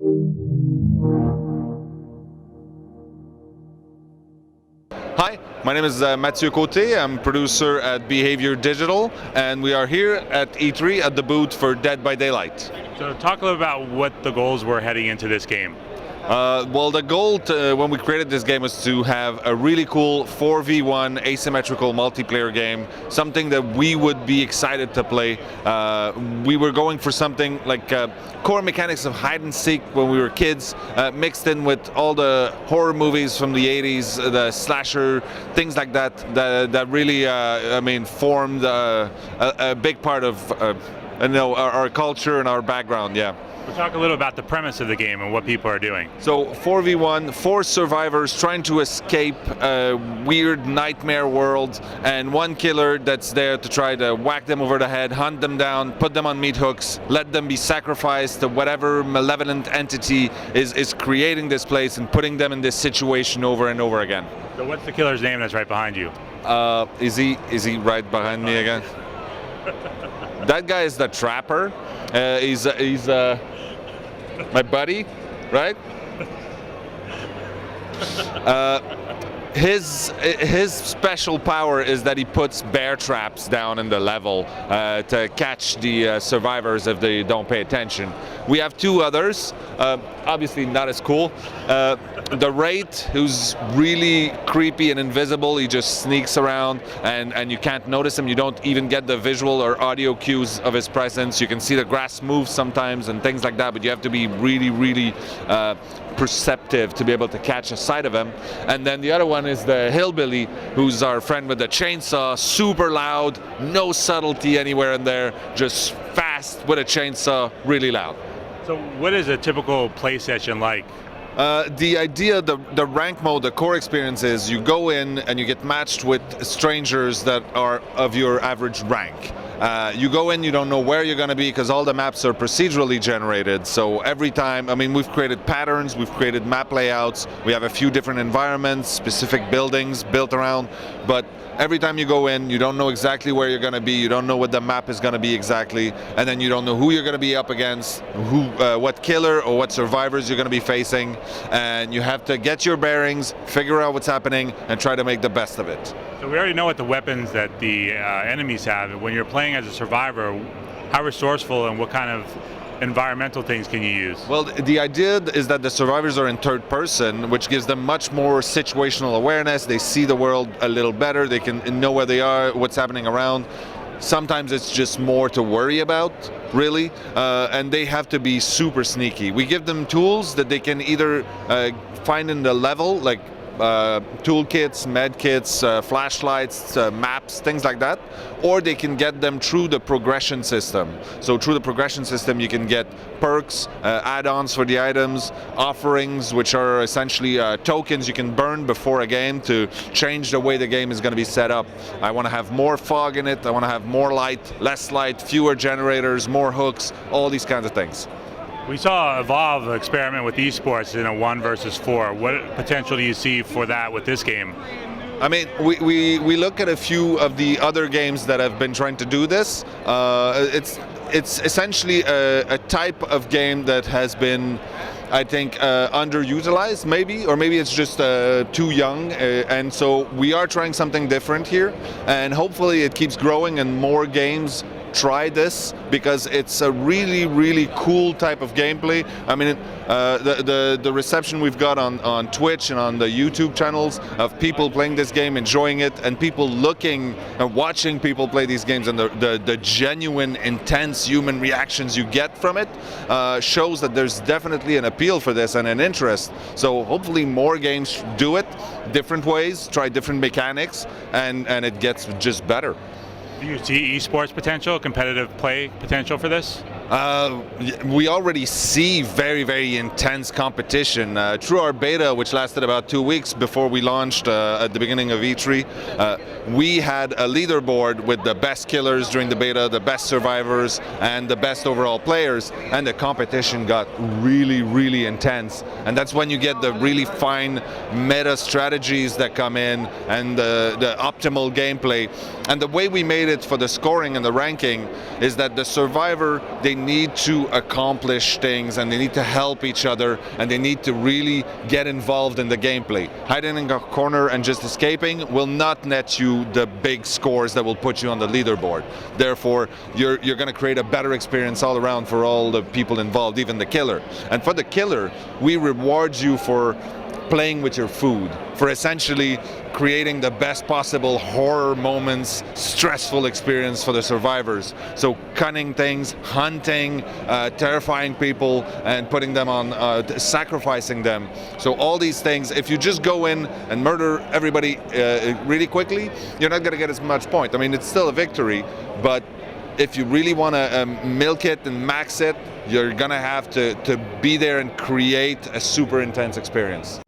Hi, my name is Mathieu Côté. I'm producer at Behavior Digital, and we are here at E3 at the booth for Dead by Daylight. So talk a little about what the goals were heading into this game. Well, the goal when we created this game was to have a really cool 4v1 asymmetrical multiplayer game, something that we would be excited to play. We were going for something like core mechanics of hide and seek when we were kids, mixed in with all the horror movies from the 80s, the slasher, things like that, that really, formed a big part of our culture and our background, yeah. We'll talk a little about the premise of the game and what people are doing. So 4v1, 4 survivors trying to escape a weird nightmare world, and one killer that's there to try to whack them over the head, hunt them down, put them on meat hooks, let them be sacrificed to whatever malevolent entity is creating this place and putting them in this situation over and over again. So what's the killer's name that's right behind you? Is he right behind me again? That guy is the Trapper. He's my buddy, right? His special power is that he puts bear traps down in the level to catch the survivors if they don't pay attention. We have 2 others, obviously not as cool. The Wraith, who's really creepy and invisible. He just sneaks around and you can't notice him. You don't even get the visual or audio cues of his presence. You can see the grass move sometimes and things like that, but you have to be really, really perceptive to be able to catch a sight of him. And then the other one is the Hillbilly, who's our friend with the chainsaw, super loud, no subtlety anywhere in there, just fast with a chainsaw, really loud. So what is a typical play session like? The idea, the rank mode, the core experience is you go in and you get matched with strangers that are of your average rank. You go in, you don't know where you're going to be because all the maps are procedurally generated. So every time, we've created patterns, we've created map layouts, we have a few different environments, specific buildings built around, but every time you go in, you don't know exactly where you're going to be, you don't know what the map is going to be exactly, and then you don't know who you're going to be up against, what killer or what survivors you're going to be facing, and you have to get your bearings, figure out what's happening, and try to make the best of it. So we already know what the weapons that the enemies have. When you're playing as a survivor, how resourceful and what kind of environmental things can you use? Well, the idea is that the survivors are in third person, which gives them much more situational awareness. They see the world a little better. They can know where they are, what's happening around. Sometimes it's just more to worry about, really, and they have to be super sneaky. We give them tools that they can either find in the level, like toolkits, medkits, flashlights, maps, things like that, or they can get them through the progression system. So through the progression system you can get perks, add-ons for the items, offerings, which are essentially tokens you can burn before a game to change the way the game is going to be set up. I want to have more fog in it, I want to have more light, less light, fewer generators, more hooks, all these kinds of things. We saw Evolve experiment with esports in a 1 versus 4. What potential do you see for that with this game? We look at a few of the other games that have been trying to do this. It's essentially a type of game that has been, I think, underutilized maybe, or maybe it's just too young, and so we are trying something different here, and hopefully it keeps growing and more games try this, because it's a really, really cool type of gameplay. The reception we've got on Twitch and on the YouTube channels of people playing this game, enjoying it, and people looking and watching people play these games, and the genuine, intense human reactions you get from it shows that there's definitely an appeal for this and an interest. So hopefully more games do it different ways, try different mechanics, and it gets just better. Do you see esports potential, competitive play potential for this? We already see very, very intense competition. Through our beta, which lasted about 2 weeks before we launched at the beginning of E3, we had a leaderboard with the best killers during the beta, the best survivors, and the best overall players, and the competition got really, really intense. And that's when you get the really fine meta strategies that come in, and the optimal gameplay. And the way we made it for the scoring and the ranking is that the survivor, they need to accomplish things, and they need to help each other, and they need to really get involved in the gameplay. Hiding in a corner and just escaping will not net you the big scores that will put you on the leaderboard. Therefore, you're going to create a better experience all around for all the people involved, even the killer. And for the killer, we reward you for playing with your food, for essentially creating the best possible horror moments, stressful experience for the survivors. So cunning things, hunting, terrifying people, and putting them on, sacrificing them. So all these things, if you just go in and murder everybody really quickly, you're not going to get as much point. I mean, it's still a victory, but if you really want to milk it and max it, you're going to have to be there and create a super intense experience.